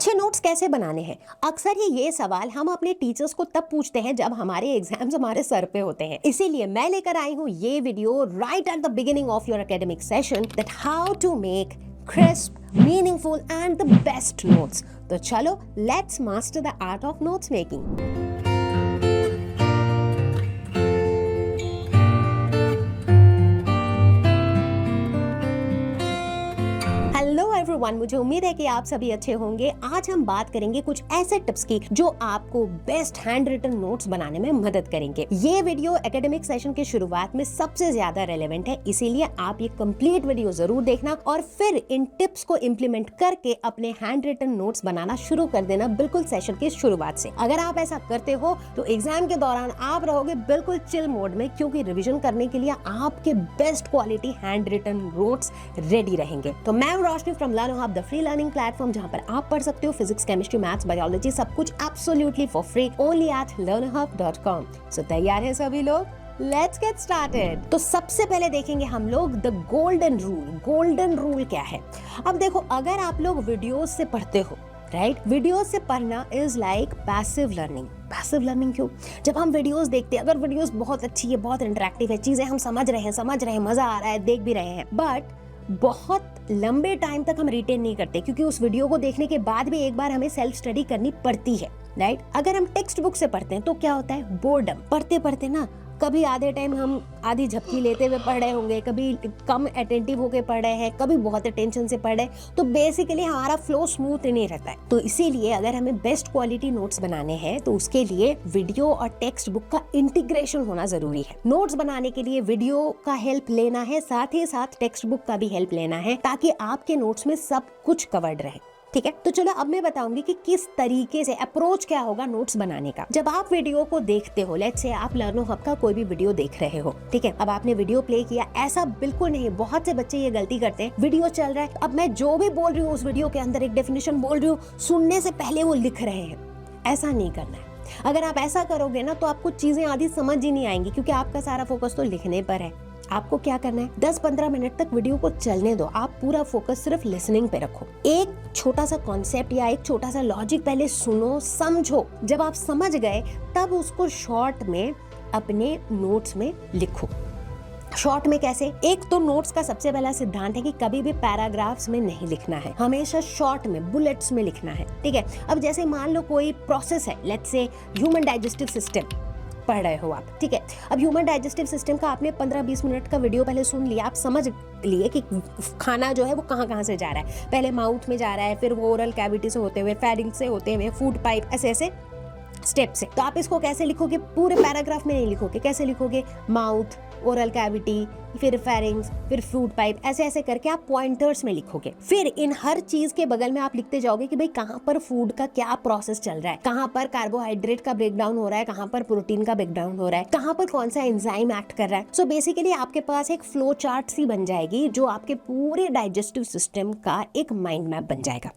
अच्छे नोट्स कैसे बनाने हैं? अक्सर ये सवाल हम अपने टीचर्स को तब पूछते हैं जब हमारे एग्जाम्स हमारे सर पे होते हैं। इसीलिए मैं लेकर आई हूँ ये video right at the beginning of your academic session, that how to make crisp, meaningful and the best notes. तो चलो, let's master the art of notes making. Hello everyone, मुझे उम्मीद है कि आप सभी अच्छे होंगे। आज हम बात करेंगे कुछ ऐसे टिप्स की जो आपको बेस्ट हैंड रिटन नोट्स बनाने में मदद करेंगे। ये वीडियो एकेडमिक सेशन के शुरुआत में सबसे ज्यादा रेलेवेंट है, इसीलिए आप ये कंप्लीट वीडियो जरूर देखना और फिर इन टिप्स को इम्प्लीमेंट करके अपने हैंड रिटन नोट्स बनाना शुरू कर देना बिल्कुल सेशन की शुरुआत से। अगर आप ऐसा करते हो तो एग्जाम के दौरान आप रहोगे बिल्कुल चिल मोड में, क्योंकि रिविजन करने के लिए आपके best quality handwritten notes ready रहेंगे। तो मैं Roshni from Learn Hub, the free learning platform, जहां पर आप पढ़ सकते हो फिजिक्स, केमिस्ट्री, मैथ्स, बायोलॉजी, सब कुछ absolutely for free only at learnhub.com। So तैयार हैं सभी लोग? Let's get started. तो सबसे पहले देखेंगे हम लोग the golden rule. Golden rule क्या है? अब देखो, अगर आप लोग वीडियोस से पढ़ते हो, राइट, वीडियोस से पढ़ना is like passive learning. Passive learning क्यों? जब हम वीडियोस देखते हैं, अगर वीडियोस बहुत अच्छी है, बहुत इंटरेक्टिव है, चीजें हम समझ रहे हैं, मजा आ रहा है, देख भी रहे हैं, बट बहुत लंबे टाइम तक हम रिटेन नहीं करते, क्योंकि उस वीडियो को देखने के बाद भी एक बार हमें सेल्फ स्टडी करनी पड़ती है, राइट। अगर हम टेक्स्ट बुक से पढ़ते हैं तो क्या होता है? बोर्डम। पढ़ते पढ़ते ना कभी आधे टाइम हम आधी झपकी लेते हुए पढ़ रहे होंगे, कभी कम अटेंटिव होके पढ़ रहे हैं, कभी बहुत अटेंशन से पढ़ रहे हैं, तो बेसिकली हमारा फ्लो स्मूथ नहीं रहता है। तो इसीलिए अगर हमें बेस्ट क्वालिटी नोट्स बनाने हैं तो उसके लिए वीडियो और टेक्स्ट बुक का इंटीग्रेशन होना जरूरी है। नोट्स बनाने के लिए वीडियो का हेल्प लेना है, साथ ही साथ टेक्स्ट बुक का भी हेल्प लेना है, ताकि आपके नोट्स में सब कुछ कवर्ड रहे। ठीक है, तो चलो अब मैं बताऊंगी कि किस तरीके से अप्रोच क्या होगा नोट्स बनाने का। जब आप वीडियो को देखते हो, लेट्स से आप लर्नो हब का कोई भी वीडियो देख रहे हो, ठीक है, अब आपने वीडियो प्ले किया, ऐसा बिल्कुल नहीं, बहुत से बच्चे ये गलती करते हैं, वीडियो चल रहा है, अब मैं जो भी बोल रही हूँ उस वीडियो के अंदर एक डेफिनेशन बोल रही हूँ, सुनने से पहले वो लिख रहे हैं। ऐसा नहीं करना है। अगर आप ऐसा करोगे ना तो आपको चीजें आधी समझ ही नहीं आएंगी, क्योंकि आपका सारा फोकस तो लिखने पर है। आपको क्या करना है, 10-15 मिनट तक वीडियो को चलने दो, आप पूरा फोकस सिर्फ लिसनिंग पे रखो। एक छोटा सा कॉन्सेप्ट या एक छोटा सा लॉजिक पहले सुनो, समझो, जब आप समझ गए तब उसको शॉर्ट में अपने नोट्स में लिखो। शॉर्ट में कैसे? एक तो नोट्स का सबसे पहला सिद्धांत है कि कभी भी पैराग्राफ्स में नहीं लिखना है, हमेशा शॉर्ट में, बुलेट्स में लिखना है, ठीक है। अब जैसे मान लो कोई प्रोसेस है, let's say human digestive system पढ़ रहे हो आप, ठीक है। अब ह्यूमन डाइजेस्टिव सिस्टम का आपने 15-20 मिनट का वीडियो पहले सुन लिया, आप समझ लिए कि खाना जो है वो कहाँ से जा रहा है। पहले माउथ में जा रहा है, फिर वो ओरल कैविटी से होते हुए, फेरिंग्स से होते हुए, फूड पाइप, ऐसे स्टेप से। तो आप इसको कैसे लिखोगे? पूरे पैराग्राफ में नहीं लिखोगे। कैसे लिखोगे? माउथ, ओरल कैविटी, फिर फेरिंग्स, फिर फूड पाइप, ऐसे करके आप पॉइंटर्स में लिखोगे। फिर इन हर चीज के बगल में आप लिखते जाओगे कि भाई कहाँ पर फूड का क्या प्रोसेस चल रहा है, कहाँ पर कार्बोहाइड्रेट का ब्रेकडाउन हो रहा है, कहाँ पर प्रोटीन का ब्रेकडाउन हो रहा है, कहाँ पर कौन सा एंजाइम एक्ट कर रहा है। सो बेसिकली आपके पास एक फ्लो चार्ट सी बन जाएगी, जो आपके पूरे डाइजेस्टिव सिस्टम का एक माइंड मैप बन जाएगा।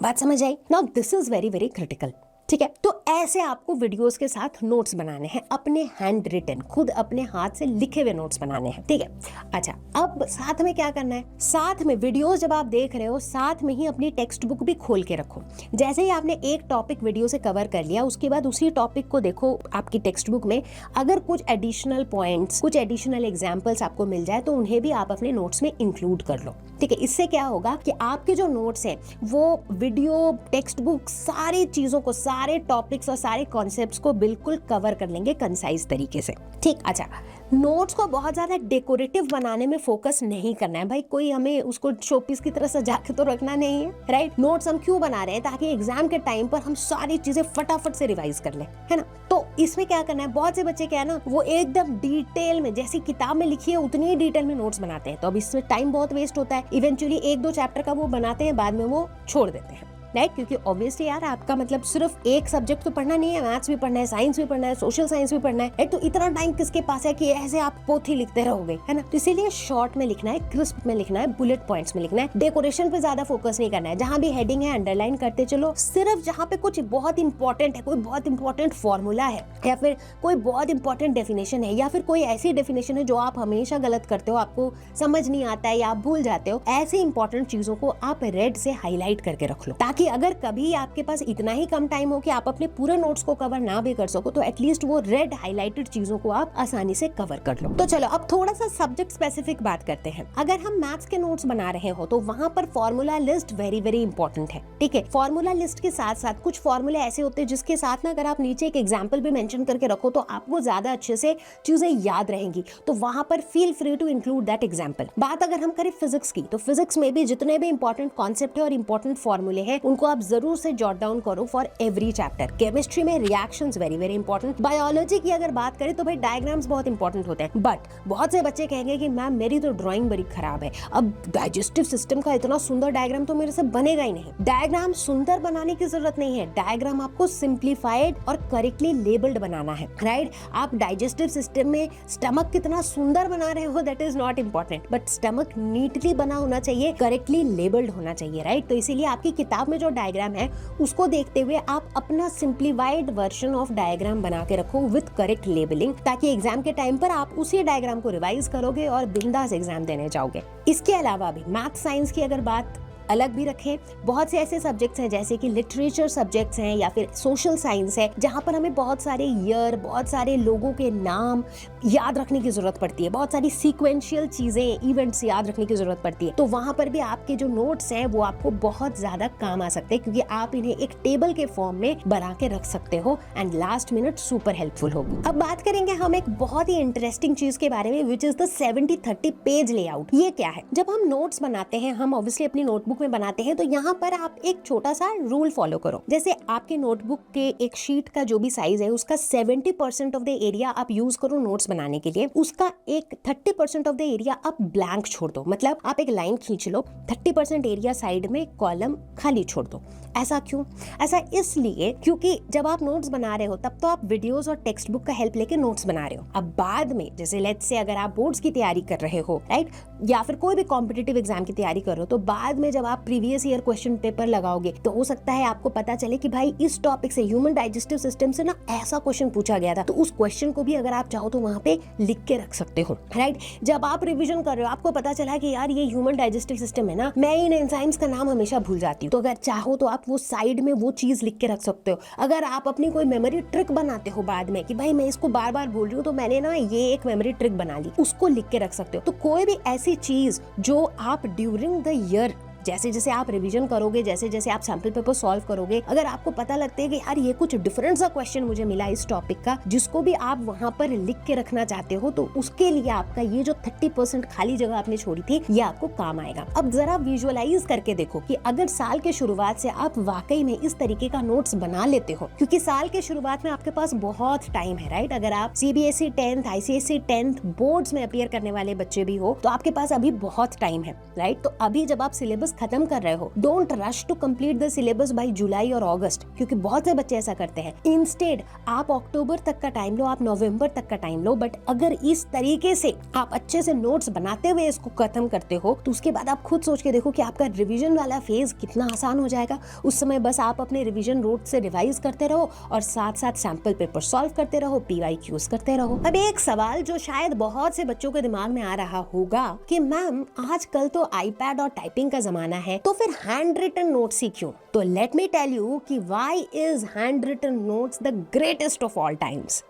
बात समझ आई? Now this is very very critical, ठीक है। तो ऐसे आपको वीडियोस के साथ नोट्स बनाने हैं, अपने हैंड रिटन, खुद अपने हाथ से लिखे हुए नोट्स बनाने हैं, ठीक है। अच्छा, अब साथ में क्या करना है? साथ में वीडियोस जब आप देख रहे हो, साथ में ही अपनी टेक्स्ट बुक भी खोल के रखो। जैसे ही आपने एक टॉपिक वीडियो से कवर कर लिया, उसके बाद उसी टॉपिक को देखो आपकी टेक्स्ट बुक में, अगर कुछ एडिशनल पॉइंट्स, कुछ एडिशनल एग्जाम्पल्स आपको मिल जाए तो उन्हें भी आप अपने नोट्स में इंक्लूड कर लो, ठीक है। इससे क्या होगा कि आपके जो नोट्स हैं वो वीडियो, टेक्स्ट बुक, सारी चीजों को, सारे टॉपिक्स और सारे कॉन्सेप्ट्स को बिल्कुल कवर कर लेंगे कंसाइज तरीके से, ठीक। अच्छा, नोट्स को बहुत ज्यादा डेकोरेटिव बनाने में फोकस नहीं करना है भाई, कोई हमें उसको शोपीस की तरह सजा के तो रखना नहीं है, राइट। नोट्स हम क्यों बना रहे हैं? ताकि एग्जाम के टाइम पर हम सारी चीजें फटाफट से रिवाइज कर लें, है ना। तो इसमें क्या करना है, बहुत से बच्चे क्या है ना, वो एकदम डिटेल में, जैसी किताब में लिखी है उतनी ही डिटेल में नोट्स बनाते हैं, तो अब इसमें टाइम बहुत वेस्ट होता है। इवेंचुअली 1-2 चैप्टर का वो बनाते हैं, बाद में वो छोड़ देते हैं, राइट। क्योंकि ऑब्वियसली यार, आपका मतलब सिर्फ एक सब्जेक्ट तो पढ़ना नहीं है, मैथ्स भी पढ़ना है, साइंस भी पढ़ना है, सोशल साइंस भी पढ़ना है, तो इतना टाइम किसके पास है कि ऐसे आप पोथी लिखते रहोगे, है ना। तो इसीलिए शॉर्ट में लिखना है, क्रिस्प में लिखना है, बुलेट पॉइंट्स में लिखना है, डेकोरेशन पे ज्यादा फोकस नहीं करना है। जहां भी हेडिंग है अंडरलाइन करते चलो, सिर्फ जहां पे कुछ बहुत इंपॉर्टेंट है, कोई बहुत इंपॉर्टेंट फॉर्मूला है, या फिर कोई बहुत इंपॉर्टेंट डेफिनेशन है, या फिर कोई ऐसी डेफिनेशन है जो आप हमेशा गलत करते हो, आपको समझ नहीं आता है या आप भूल जाते हो, ऐसी इंपॉर्टेंट चीजों को आप रेड से हाईलाइट करके रख लो, ताकि कि अगर कभी आपके पास इतना ही कम टाइम हो कि आप अपने पूरे नोट्स को कवर ना भी कर सको तो एटलीस्ट वो रेड हाईलाइटेड चीजों को आप आसानी से कवर कर लो। तो चलो अब थोड़ा सा सब्जेक्ट स्पेसिफिक बात करते हैं। अगर हम मैथ्स के नोट्स बना रहे हो तो वहां पर formula list very very important है, ठीक है। फॉर्मूला लिस्ट के साथ साथ कुछ फॉर्मूले ऐसे होते हैं जिसके साथ ना अगर आप नीचे एक एग्जाम्पल भी मेंशन करके रखो तो आपको ज्यादा अच्छे से चीजें याद रहेंगी, तो वहां पर feel free to include that example. बात अगर हम करें फिजिक्स की, तो फिजिक्स में भी जितने भी इंपॉर्टेंट कॉन्सेप्ट है और इंपॉर्टेंट फॉर्मूले हैं उनको आप जरूर से जॉट डाउन करो फॉर एवरी चैप्टर। केमिस्ट्री में reactions very very important. Biology की अगर बात करें तो भाई डायग्राम्स बहुत इंपॉर्टेंट होते हैं, बट बहुत से बच्चे कहेंगे कि मैम मेरी तो ड्राइंग बड़ी खराब है, अब डाइजेस्टिव सिस्टम का इतना सुंदर डायग्राम तो मेरे से बनेगा ही नहीं। डायग्राम सुंदर बनाने की जरूरत नहीं है, डायग्राम आपको सिंप्लीफाइड और करेक्टली लेबल्ड बनाना है, राइट। आप डाइजेस्टिव सिस्टम में स्टमक कितना सुंदर बना रहे हो that is not important, but stomach neatly बना होना चाहिए, करेक्टली लेबल्ड होना चाहिए, राइट। तो इसीलिए आपकी किताब में जो डायग्राम है उसको देखते हुए आप अपना सिंप्लीफाइड वर्जन ऑफ डायग्राम बना के रखो विद करेक्ट लेबलिंग, ताकि एग्जाम के टाइम पर आप उसी डायग्राम को रिवाइज करोगे और बिंदास एग्जाम देने जाओगे। इसके अलावा भी मैथ साइंस की अगर बात अलग भी रखें, बहुत से ऐसे सब्जेक्ट्स हैं जैसे कि लिटरेचर सब्जेक्ट्स हैं या फिर सोशल साइंस है जहां पर हमें बहुत सारे ईयर, बहुत सारे लोगों के नाम याद रखने की जरूरत पड़ती है, बहुत सारी सीक्वेंशियल चीजें, इवेंट्स याद रखने की जरूरत पड़ती है। तो वहां पर भी आपके जो नोट्स हैं वो आपको बहुत ज्यादा काम आ सकते हैं, क्योंकि आप इन्हें एक टेबल के फॉर्म में बना के रख सकते हो and last minute super helpful होगी। अब बात करेंगे हम एक बहुत ही इंटरेस्टिंग चीज के बारे में, which is the 70-30 page layout. ये क्या है? जब हम नोट्स बनाते हैं, हम ऑब्वियसली अपनी नोटबुक में बनाते हैं, तो यहाँ पर आप एक छोटा सा रूल फॉलो करो। जैसे आपके नोटबुक के एक शीट का जो भी साइज है उसका 70% ऑफ द एरिया आप यूज करो नोट्स बनाने के लिए, उसका एक 30% ऑफ द एरिया आप ब्लैंक छोड़ दो। मतलब आप एक लाइन खींच लो, 30% एरिया साइड में कॉलम खाली छोड़ दो। ऐसा क्यों? ऐसा इसलिए क्योंकि जब आप नोट्स बना रहे हो तब तो आप वीडियोस और टेक्स्ट बुक का हेल्प लेके नोट्स बना रहे हो। अब बाद में जैसे लेट्स से अगर आप बोर्ड्स की तैयारी कर रहे हो, राइट, या फिर कोई भी कॉम्पिटिटिव एग्जाम की तैयारी कर रहे हो, तो बाद में जब आप प्रीवियस ईयर क्वेश्चन पेपर लगाओगे तो हो सकता है आपको पता चले कि भाई इस टॉपिक से, ह्यूमन डाइजेस्टिव सिस्टम से ना ऐसा क्वेश्चन पूछा गया था, तो उस क्वेश्चन को भी अगर आप चाहो तो वहां पे लिख के रख सकते हो, राइट। जब आप रिवीजन कर रहे हो, आपको पता चला कि यार ये ह्यूमन डाइजेस्टिव सिस्टम है ना, मैं इन एंजाइम्स का नाम हमेशा भूल जाती हूँ, तो अगर चाहो तो आप वो साइड में वो चीज लिख के रख सकते हो। अगर आप अपनी कोई मेमोरी ट्रिक बनाते हो बाद में कि भाई मैं इसको बार बार बोल रही हूँ तो मैंने ना ये एक मेमोरी ट्रिक बना ली, उसको लिख के रख सकते हो। तो कोई भी ऐसी चीज जो आप ड्यूरिंग द ईयर, जैसे जैसे आप रिवीजन करोगे, जैसे जैसे आप सैंपल पेपर सॉल्व करोगे, अगर आपको पता लगता है कि यार ये कुछ डिफरेंट सा क्वेश्चन मुझे मिला इस टॉपिक का, जिसको भी आप वहां पर लिख के रखना चाहते हो, तो उसके लिए आपका ये जो 30% खाली जगह आपने छोड़ी थी ये आपको काम आएगा। अब जरा विजुअलाइज करके देखो कि अगर साल के शुरुआत से आप वाकई में इस तरीके का नोट्स बना लेते हो, क्योंकि साल के शुरुआत में आपके पास बहुत टाइम है, राइट। अगर आप CBSE 10th, ICSE 10th boards में अपीयर करने वाले बच्चे भी हो तो आपके पास अभी बहुत टाइम है, राइट। तो अभी जब आप सिलेबस खत्म कर रहे हो, don't rush to complete the syllabus by July or August, क्योंकि बहुत से बच्चे ऐसा करते हैं। इंस्टेड आप अक्टूबर तक का टाइम लो, आप नवंबर तक का टाइम लो, बट अगर इस तरीके से आप अच्छे से नोट्स बनाते हुए इसको खत्म करते हो तो उसके बाद आप खुद सोच के देखो कि आपका रिवीजन वाला फेज कितना आसान हो जाएगा। उस समय बस आप अपने रिवीजन नोट से रिवाइज करते रहो और साथ साथ सैंपल पेपर सॉल्व करते रहो, PYQs करते रहो। अब एक सवाल जो शायद बहुत से बच्चों के दिमाग में आ रहा होगा कि मैम आजकल तो आईपैड और टाइपिंग का जमाना है, तो फिर हैंड रिटन नोट्स ही क्यों? तो लेट मी टेल यू कि why is handwritten notes the greatest of all times,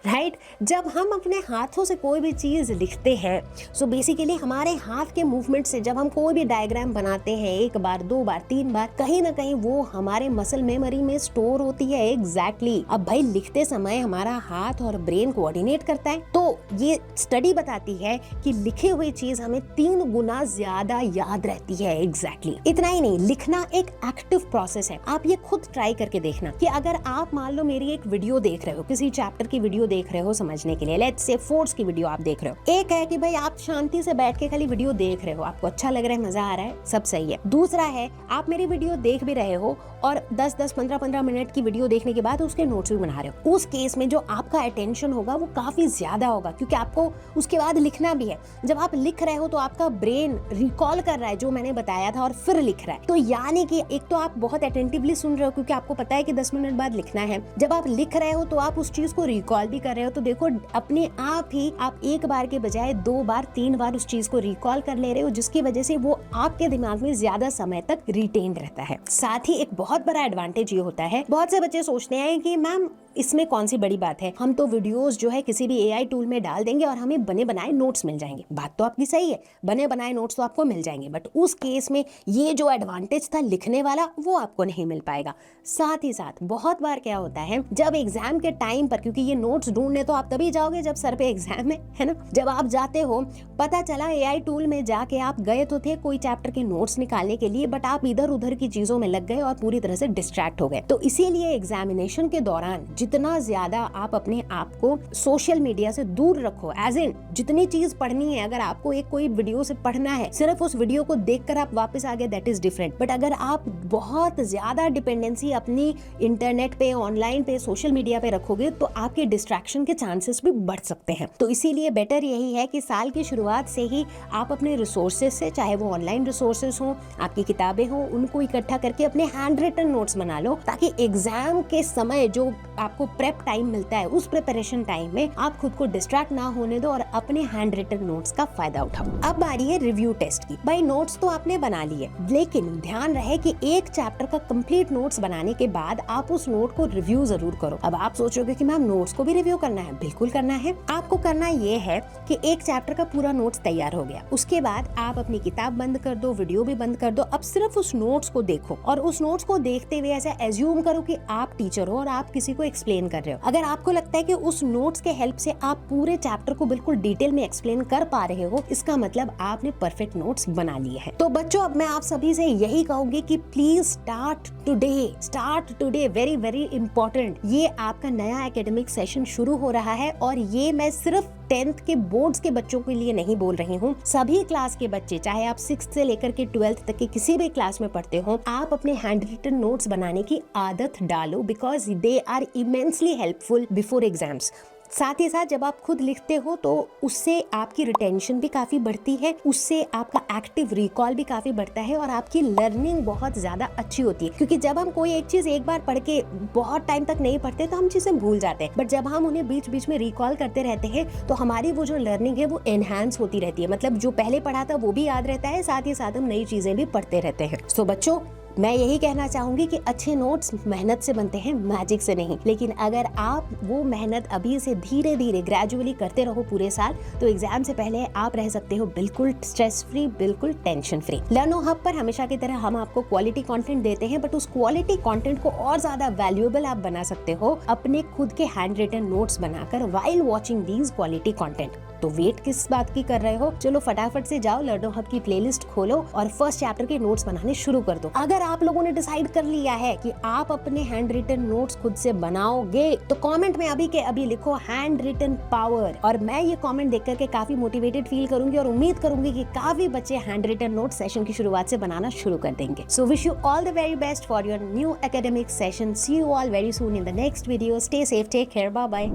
right. जब हम अपने हाथों से कोई भी चीज लिखते हैं, सो बेसिकली हमारे हाथ के मूवमेंट से जब हम कोई भी डायग्राम बनाते हैं, एक बार, दो बार, तीन बार, कहीं ना कहीं वो हमारे मसल मेमोरी में स्टोर होती है। एग्जैक्टली। अब भाई लिखते समय हमारा हाथ और ब्रेन कोऑर्डिनेट करता है, तो ये स्टडी बताती है कि लिखी हुई चीज हमें 3 गुना ज्यादा याद रहती है। एग्जैक्टली। इतना ही नहीं, लिखना एक एक्टिव प्रोसेस है। आप ये खुद ट्राई करके देखना कि अगर आप मान लो मेरी एक वीडियो देख रहे हो, किसी चैप्टर की वीडियो देख रहे हो समझने के लिए, लेट्स से फोर्स की वीडियो आप देख रहे हो। एक है कि भाई आप शांति से बैठ के खाली वीडियो देख रहे हो, आपको अच्छा लग रहा है, मजा आ रहा है, सब सही है। दूसरा है आप मेरी वीडियो देख भी रहे हो और 10-10, 15-15 मिनट की वीडियो देखने के बाद उसके नोट्स भी बना रहे हो, उस केस में जो आपका अटेंशन होगा वो काफी ज्यादा होगा, क्योंकि आपको उसके बाद लिखना भी है। जब आप लिख रहे हो तो आपका ब्रेन रिकॉल कर रहा है जो मैंने बताया था और फिर लिख रहा है। तो यानी कि एक तो आप बहुत अटेंटिवली सुन रहे हो क्योंकि आपको पता है कि 10 मिनट बाद लिखना है, जब आप लिख रहे हो तो आप उस चीज को रिकॉल भी कर रहे हो। तो देखो अपने आप ही आप एक बार के बजाय 2 बार 3 बार उस चीज को रिकॉल कर ले रहे हो, जिसकी वजह से वो आपके दिमाग में ज्यादा समय तक रिटेन रहता है। साथ ही एक बहुत बड़ा एडवांटेज ये होता है, बहुत से बच्चे सोचते हैं कि मैम इसमें कौन सी बड़ी बात है, हम तो वीडियोस जो है किसी भी एआई टूल में डाल देंगे और हमें बने बनाए नोट्स मिल जाएंगे। बात तो आपकी सही है, बने बनाए नोट्स तो आपको मिल जाएंगे, बट उस केस में ये जो एडवांटेज था लिखने वाला वो आपको नहीं मिल पाएगा। साथ ही साथ बहुत बार क्या होता है, जब एग्जाम के टाइम पर, क्योंकि ये नोट्स ढूंढने तो आप तभी जाओगे जब सर पे एग्जाम है ना, जब आप जाते हो पता चला एआई टूल में जाके आप गए तो थे कोई चैप्टर के नोट्स निकालने के लिए, बट आप इधर उधर की चीजों में लग गए और पूरी तरह से डिस्ट्रैक्ट हो गए। तो इसीलिए एग्जामिनेशन के दौरान जितना ज्यादा आप अपने आप को सोशल मीडिया से दूर रखो, एज इन जितनी चीज पढ़नी है, अगर आपको एक कोई वीडियो से पढ़ना है, सिर्फ उस वीडियो को देखकर आप वापस आ गए, दैट इज डिफरेंट। बट अगर आप बहुत ज्यादा डिपेंडेंसी अपनी इंटरनेट पे, ऑनलाइन पे, सोशल मीडिया पे रखोगे तो आपके डिस्ट्रैक्शन के चांसेस भी बढ़ सकते हैं। तो इसीलिए बेटर यही है कि साल की शुरुआत से ही आप अपने रिसोर्सेज से, चाहे वो ऑनलाइन रिसोर्सेज हो, आपकी किताबें हो, उनको इकट्ठा करके अपने हैंड रिटन नोट्स बना लो, ताकि एग्जाम के समय जो आपको प्रेप टाइम मिलता है उस प्रिपरेशन टाइम में आप खुद को डिस्ट्रैक्ट ना होने दो और अपने हैंड रिटन नोट्स का फायदा उठाओ। अब बारी है रिव्यू टेस्ट की। भाई नोट्स तो आपने बना लिए, लेकिन ध्यान रहे कि एक चैप्टर का कंप्लीट नोट्स बनाने के बाद आप उस नोट को रिव्यू जरूर करो। अब आप सोचोगे कि मैम नोट्स को भी रिव्यू करना है, बिल्कुल करना है। आपको करना ये है कि एक चैप्टर का पूरा नोट्स तैयार हो गया, उसके बाद आप अपनी किताब बंद कर दो, वीडियो भी बंद कर दो, अब सिर्फ उस नोट्स को देखो और उस नोट्स को देखते हुए ऐसा एज्यूम करो कि आप टीचर हो और आप किसी को एक्सप्लेन कर रहे हो। अगर आपको लगता है कि उस नोट्स के हेल्प से आप पूरे चैप्टर को बिल्कुल डिटेल में एक्सप्लेन कर पा रहे हो, इसका मतलब आपने परफेक्ट नोट्स बना लिए हैं। तो बच्चों अब मैं आप सभी से यही कहूंगी कि please start today, very very important. ये आपका नया एकेडमिक सेशन शुरू हो रहा है और ये मैं सिर्फ 10th के बोर्ड्स के बच्चों के लिए नहीं बोल रही हूँ, सभी क्लास के बच्चे, चाहे आप 6th से लेकर के 12th तक के किसी भी क्लास में पढ़ते हो, आप अपने हैंड रिटन नोट्स बनाने की आदत डालो, because they are immensely helpful before exams. साथ ही साथ जब आप खुद लिखते हो तो उससे आपकी रिटेंशन भी काफी बढ़ती है, उससे आपका एक्टिव रिकॉल भी काफी बढ़ता है और आपकी लर्निंग बहुत ज्यादा अच्छी होती है। क्योंकि जब हम कोई एक चीज एक बार पढ़ के बहुत टाइम तक नहीं पढ़ते तो हम चीजें भूल जाते हैं, बट जब हम उन्हें बीच बीच में रिकॉल करते रहते हैं तो हमारी वो जो लर्निंग है वो एनहांस होती रहती है। मतलब जो पहले पढ़ा था वो भी याद रहता है, साथ ही साथ हम नई चीजें भी पढ़ते रहते हैं। सो बच्चों मैं यही कहना चाहूंगी कि अच्छे नोट्स मेहनत से बनते हैं, मैजिक से नहीं। लेकिन अगर आप वो मेहनत अभी से धीरे धीरे ग्रेजुअली करते रहो पूरे साल, तो एग्जाम से पहले आप रह सकते हो बिल्कुल स्ट्रेस फ्री, बिल्कुल टेंशन फ्री। लर्नो हब पर हमेशा की तरह हम आपको क्वालिटी कंटेंट देते हैं, बट उस क्वालिटी कंटेंट को और ज्यादा वैल्यूएबल आप बना सकते हो अपने खुद के हैंड रिटन नोट्स बनाकर while watching these quality content. तो वेट किस बात की कर रहे हो, चलो फटाफट से जाओ लर्नो हब की प्लेलिस्ट खोलो और फर्स्ट चैप्टर के नोट्स बनाने शुरू कर दो। अगर आप लोगों ने डिसाइड कर लिया है कि आप अपने हैंड रिटन नोट्स खुद से बनाओगे, तो कमेंट में अभी के अभी लिखो हैंड रिटन पावर, और मैं ये कमेंट देख करके काफी मोटिवेटेड फील करूंगी और उम्मीद करूंगी कि काफी बच्चे हैंड रिटन नोट सेशन की शुरुआत से बनाना शुरू कर देंगे। So wish you all the very best for your new academic session. See you all very soon in the next video. Stay safe, take care, bye bye.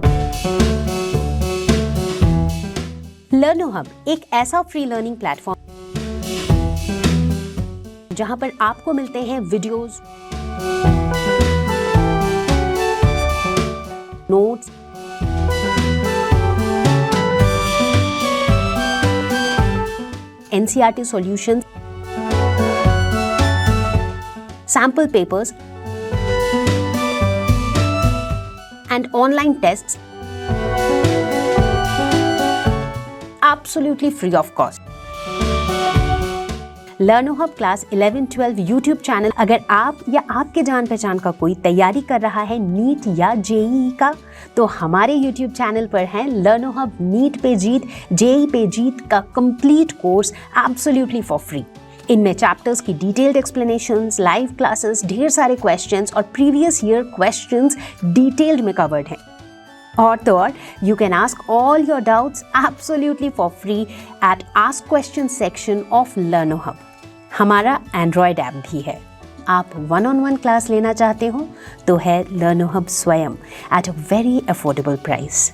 LearnoHub एक ऐसा free learning platform जहां पर आपको मिलते हैं videos, notes, NCERT solutions, sample papers and online tests absolutely free of cost. लर्नो hub class 11-12 YouTube channel, अगर आप या आपके जान पहचान का कोई तैयारी कर रहा है नीट या जेईई का, तो हमारे यूट्यूब चैनल पर है लर्नो हब नीट पे जीत, जेईई पे जीत का complete course absolutely for free. इनमें चैप्टर्स की डिटेल्ड एक्सप्लेनेशंस, लाइव क्लासेस, ढेर सारे क्वेश्चंस और प्रीवियस ईयर क्वेश्चंस डिटेल्ड में कवर्ड हैं। और तो और you can ask all your doubts absolutely for free at ask question section of लर्नो hub. हमारा एंड्रॉयड ऐप भी है, आप 1-on-1 क्लास लेना चाहते हो तो है लर्नो हब स्वयं at a very affordable price.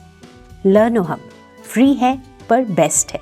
लर्नो hub free है पर बेस्ट है।